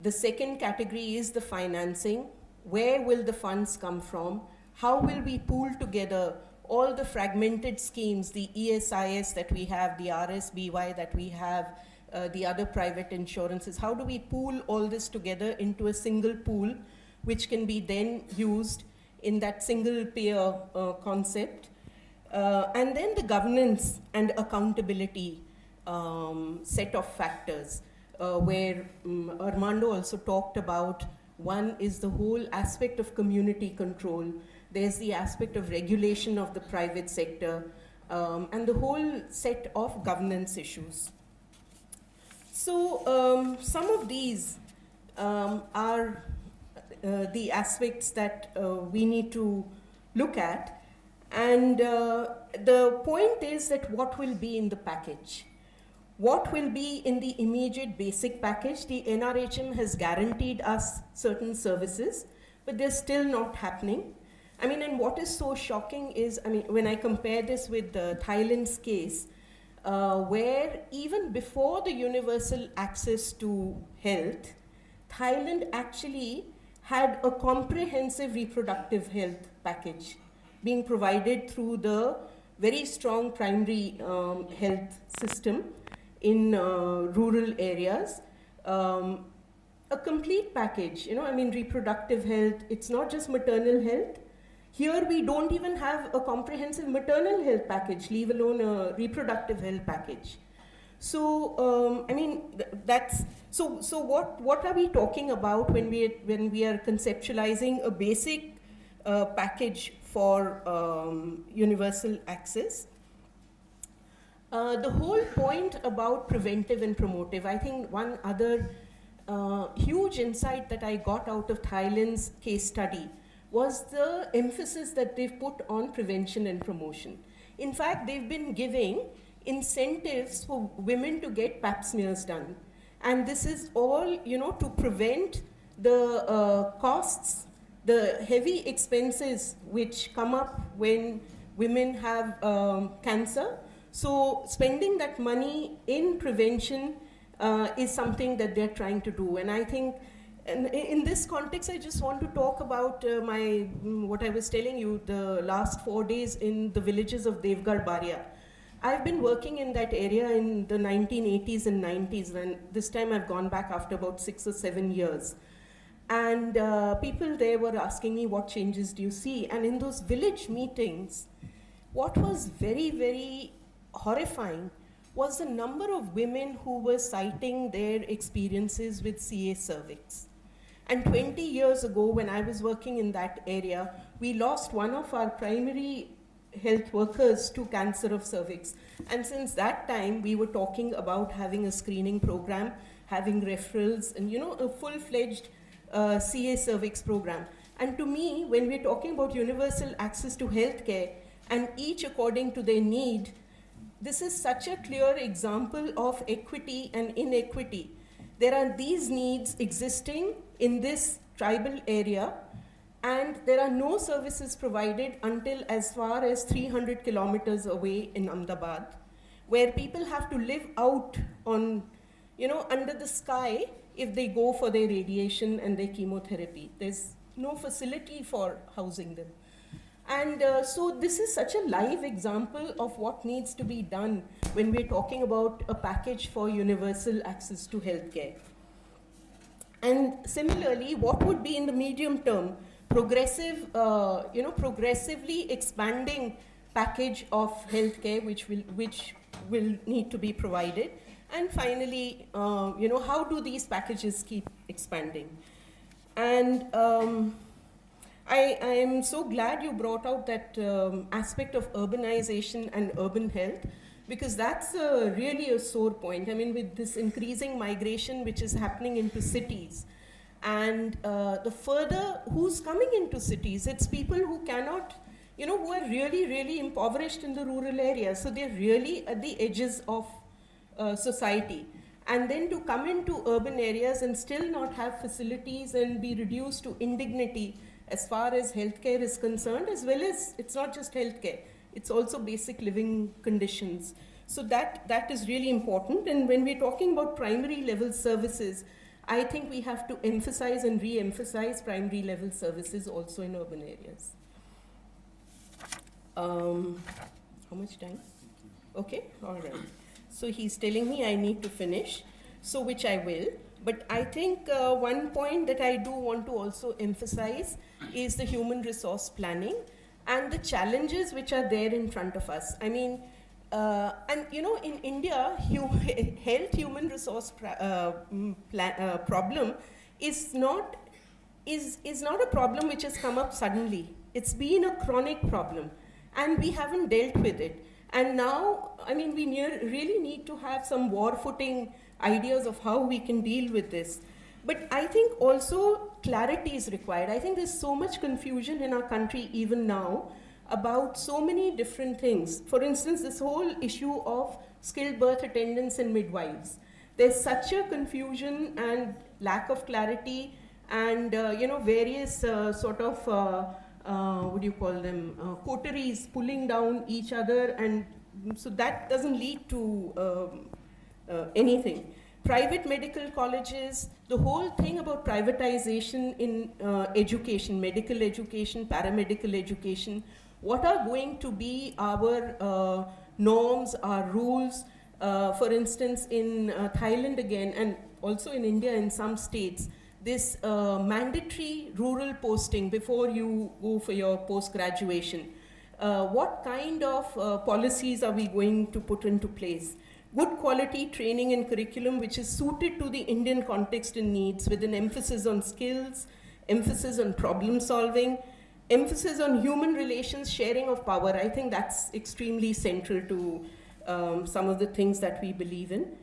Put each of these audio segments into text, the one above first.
The second category is the financing. Where will the funds come from? How will we pool together all the fragmented schemes, the ESIS that we have, the RSBY that we have, the other private insurances? How do we pool all this together into a single pool, which can be then used in that single payer concept? And then the governance and accountability set of factors, where Armando also talked about. One is the whole aspect of community control. There's the aspect of regulation of the private sector, and the whole set of governance issues. So some of these are the aspects that we need to look at. And the point is that what will be in the package? What will be in the immediate basic package? The NRHM has guaranteed us certain services, but they're still not happening. I mean, and what is so shocking is, I mean, when I compare this with Thailand's case, where even before the universal access to health, Thailand actually had a comprehensive reproductive health package being provided through the very strong primary health system in rural areas. A complete package, you know, I mean, reproductive health, it's not just maternal health. Here we don't even have a comprehensive maternal health package, leave alone a reproductive health package. So, I mean, that's, so what are we talking about when we are conceptualizing a basic package for universal access? The whole point about preventive and promotive, I think one other huge insight that I got out of Thailand's case study was the emphasis that they've put on prevention and promotion. In fact, they've been giving incentives for women to get pap smears done. And this is all, you know, to prevent the costs, the heavy expenses which come up when women have cancer. So spending that money in prevention is something that they're trying to do. And I think, and in this context, I just want to talk about what I was telling you, the last 4 days in the villages of Devgarh Baria. I've been working in that area in the 1980s and 90s, and this time I've gone back after about 6 or 7 years. And people there were asking me, what changes do you see? And in those village meetings, what was very, very horrifying was the number of women who were citing their experiences with CA cervix. And 20 years ago, when I was working in that area, we lost one of our primary health workers to cancer of cervix. And since that time, we were talking about having a screening program, having referrals, and, you know, a full-fledged CA cervix program. And to me, when we're talking about universal access to healthcare, and each according to their need, this is such a clear example of equity and inequity. There are these needs existing in this tribal area, and there are no services provided until as far as 300 kilometers away in Ahmedabad, where people have to live out on, you know, under the sky if they go for their radiation and their chemotherapy. There's no facility for housing them. And so this is such a live example of what needs to be done when we're talking about a package for universal access to healthcare. And similarly, what would be in the medium term, progressive, progressively expanding package of healthcare which will need to be provided. And finally, how do these packages keep expanding? And I am so glad you brought out that aspect of urbanization and urban health, because that's really a sore point. I mean, with this increasing migration which is happening into cities, and the further, who's coming into cities? It's people who cannot, who are really, really impoverished in the rural areas. So they're really at the edges of society. And then to come into urban areas and still not have facilities and be reduced to indignity as far as healthcare is concerned, as well as it's not just healthcare, it's also basic living conditions. So that is really important. And when we're talking about primary level services, I think we have to emphasize and re-emphasize primary level services also in urban areas. How much time? Okay, all right. So he's telling me I need to finish, so which I will. But I think one point that I do want to also emphasize is the human resource planning and the challenges which are there in front of us. I mean, and you know, in India, health human resource problem is not a problem which has come up suddenly. It's been a chronic problem, and we haven't dealt with it. And now, I mean, we really need to have some war-footing ideas of how we can deal with this. But I think also clarity is required. I think there's so much confusion in our country even now about so many different things. For instance, this whole issue of skilled birth attendants and midwives. There's such a confusion and lack of clarity and you know, various sort of what do you call them, coteries pulling down each other, and so that doesn't lead to anything. Private medical colleges, the whole thing about privatization in education, medical education, paramedical education, what are going to be our norms, our rules? For instance, in Thailand again, and also in India in some states, this mandatory rural posting before you go for your post-graduation. What kind of policies are we going to put into place? Good quality training and curriculum which is suited to the Indian context and needs, with an emphasis on skills, emphasis on problem solving, emphasis on human relations, sharing of power. I think that's extremely central to some of the things that we believe in.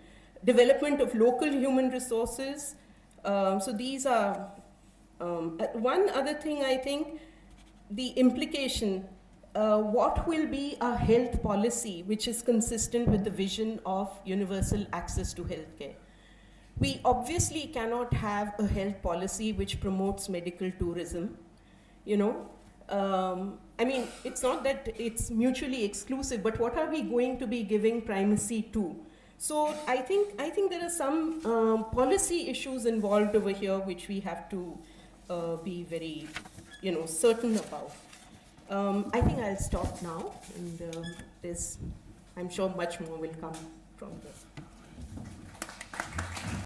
Development of local human resources. So these are, one other thing I think, the implication, what will be a health policy which is consistent with the vision of universal access to healthcare? We obviously cannot have a health policy which promotes medical tourism, you know. I mean, it's not that it's mutually exclusive, but what are we going to be giving primacy to? So I think there are some policy issues involved over here which we have to be very, you know, certain about. I think I'll stop now, and I'm sure much more will come from this.